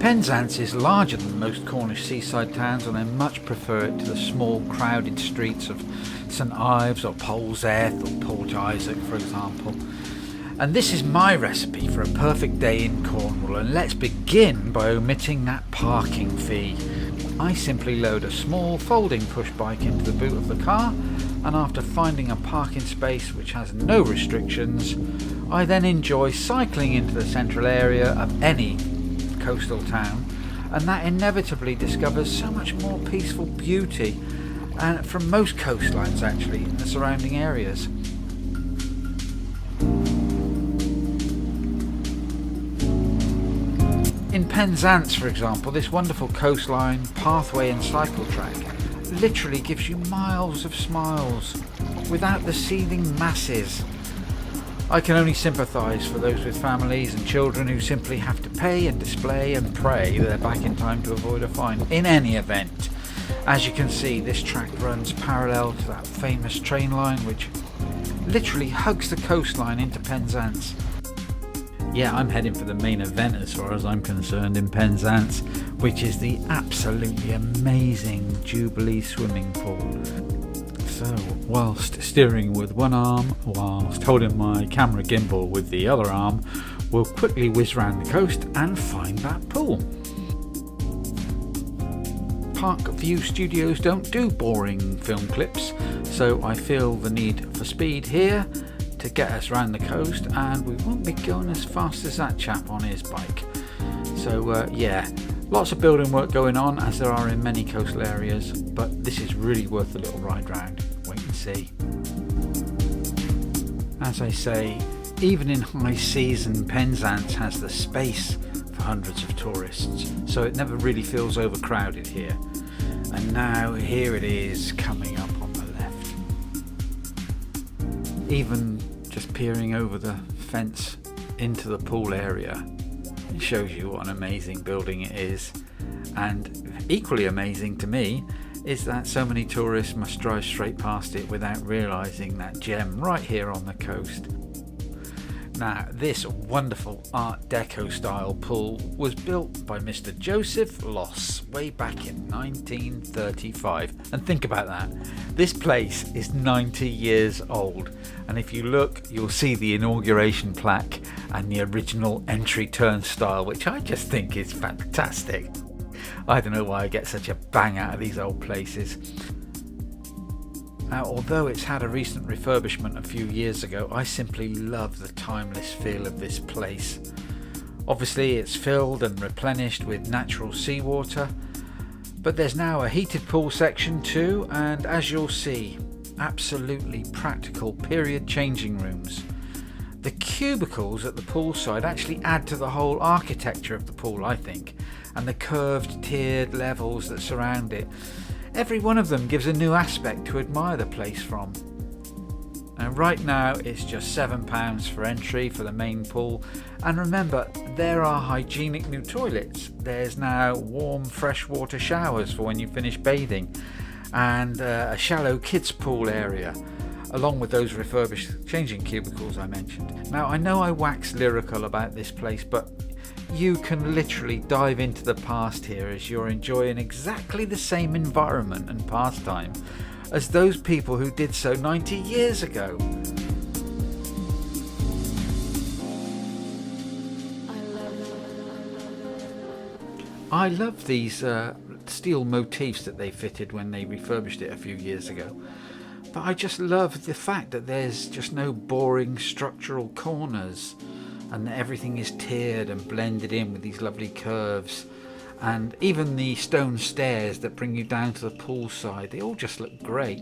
Penzance is larger than most Cornish seaside towns, and I much prefer it to the small crowded streets of St Ives or Polzeath or Port Isaac, for example. And this is my recipe for a perfect day in Cornwall, and let's begin by omitting that parking fee. I simply load a small folding push bike into the boot of the car, and after finding a parking space which has no restrictions, I then enjoy cycling into the central area of any coastal town, and that inevitably discovers so much more peaceful beauty and from most coastlines actually in the surrounding areas. In Penzance, for example, this wonderful coastline, pathway and cycle track literally gives you miles of smiles without the seething masses. I can only sympathise for those with families and children who simply have to pay and display and pray they're back in time to avoid a fine. In any event, as you can see, this track runs parallel to that famous train line which literally hugs the coastline into Penzance. Yeah, I'm heading for the main event as far as I'm concerned in Penzance, which is the absolutely amazing Jubilee swimming pool. So, whilst steering with one arm, whilst holding my camera gimbal with the other arm, we'll quickly whiz round the coast and find that pool. Park View Studios don't do boring film clips, so I feel the need for speed here to get us round the coast, and we won't be going as fast as that chap on his bike. So yeah, lots of building work going on as there are in many coastal areas, but this is really worth a little ride round. Wait and see. As I say, even in high season, Penzance has the space for hundreds of tourists, so it never really feels overcrowded here. And now here it is coming up on the left. Even just peering over the fence into the pool area, it shows you what an amazing building it is. And equally amazing to me is that so many tourists must drive straight past it without realising that gem right here on the coast. Now, this wonderful Art Deco style pool was built by Mr. Joseph Loss way back in 1935. And think about that, this place is 90 years old, and if you look you'll see the inauguration plaque and the original entry turnstile, which I just think is fantastic. I don't know why I get such a bang out of these old places. Now, although it's had a recent refurbishment a few years ago, I simply love the timeless feel of this place. Obviously it's filled and replenished with natural seawater, but there's now a heated pool section too, and as you'll see, absolutely practical period changing rooms. The cubicles at the poolside actually add to the whole architecture of the pool, I think, and the curved tiered levels that surround it. Every one of them gives a new aspect to admire the place from. And right now it's just £7 for entry for the main pool, and remember, there are hygienic new toilets. There's now warm freshwater showers for when you finish bathing, and a shallow kids pool area, along with those refurbished changing cubicles I mentioned. Now, I know I wax lyrical about this place, but you can literally dive into the past here as you're enjoying exactly the same environment and pastime as those people who did so 90 years ago. I love these steel motifs that they fitted when they refurbished it a few years ago. But I just love the fact that there's just no boring structural corners, and everything is tiered and blended in with these lovely curves, and even the stone stairs that bring you down to the poolside, they all just look great.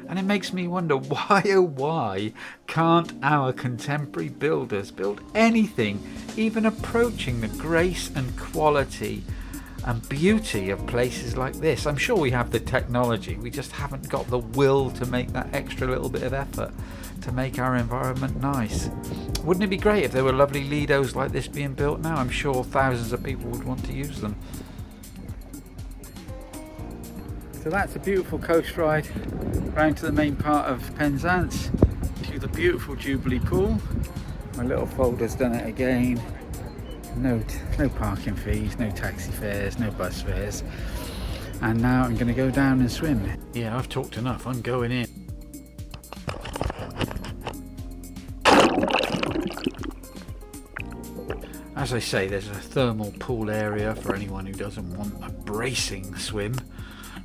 And it makes me wonder, why oh why can't our contemporary builders build anything even approaching the grace and quality and beauty of places like this? I'm sure we have the technology, we just haven't got the will to make that extra little bit of effort to make our environment nice. Wouldn't it be great if there were lovely Lidos like this being built now? I'm sure thousands of people would want to use them. So that's a beautiful coast ride round to the main part of Penzance, to the beautiful Jubilee pool. My little folder's done it again. no parking fees, no taxi fares, no bus fares. And now I'm going to go down and swim. Yeah, I've talked enough, I'm going in. As I say, there's a thermal pool area for anyone who doesn't want a bracing swim.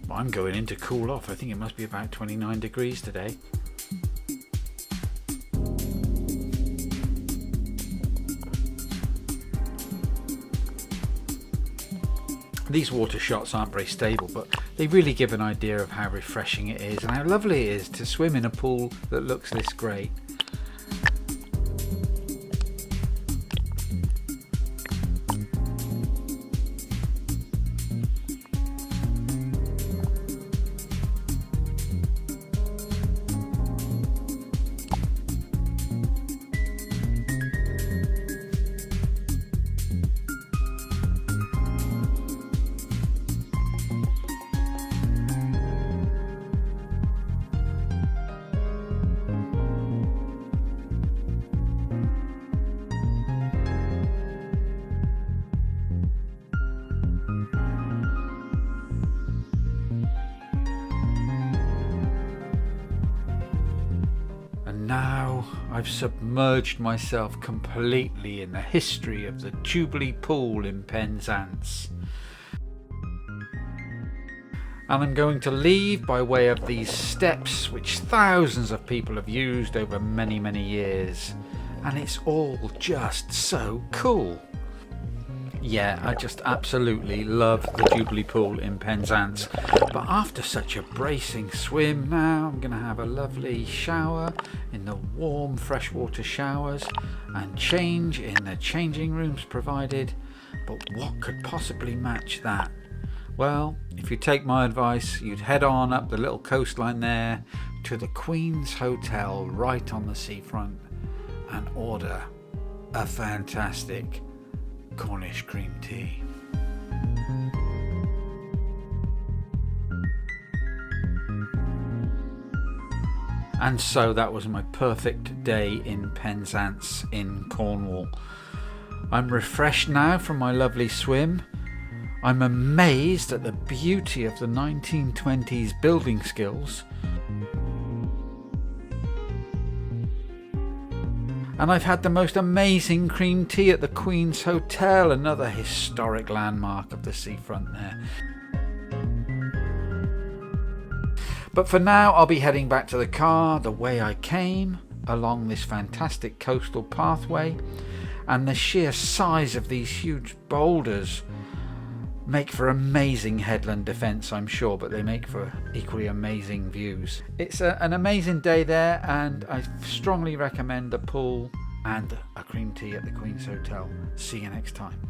But I'm going in to cool off. I think it must be about 29 degrees today. These water shots aren't very stable, but they really give an idea of how refreshing it is and how lovely it is to swim in a pool that looks this great. Now I've submerged myself completely in the history of the Jubilee pool in Penzance. And I'm going to leave by way of these steps which thousands of people have used over many years. And it's all just so cool. Yeah, I just absolutely love the Jubilee pool in Penzance. But after such a bracing swim now, I'm going to have a lovely shower in the warm freshwater showers and change in the changing rooms provided. But what could possibly match that? Well, if you take my advice, you'd head on up the little coastline there to the Queen's Hotel right on the seafront and order a fantastic Cornish cream tea. And so that was my perfect day in Penzance in Cornwall. I'm refreshed now from my lovely swim. I'm amazed at the beauty of the 1920s building skills. And I've had the most amazing cream tea at the Queen's Hotel, another historic landmark of the seafront there. But for now, I'll be heading back to the car the way I came, along this fantastic coastal pathway, and the sheer size of these huge boulders make for amazing headland defence, I'm sure, but they make for equally amazing views. It's an amazing day there, and I strongly recommend the pool and a cream tea at the Queen's Hotel. See you next time.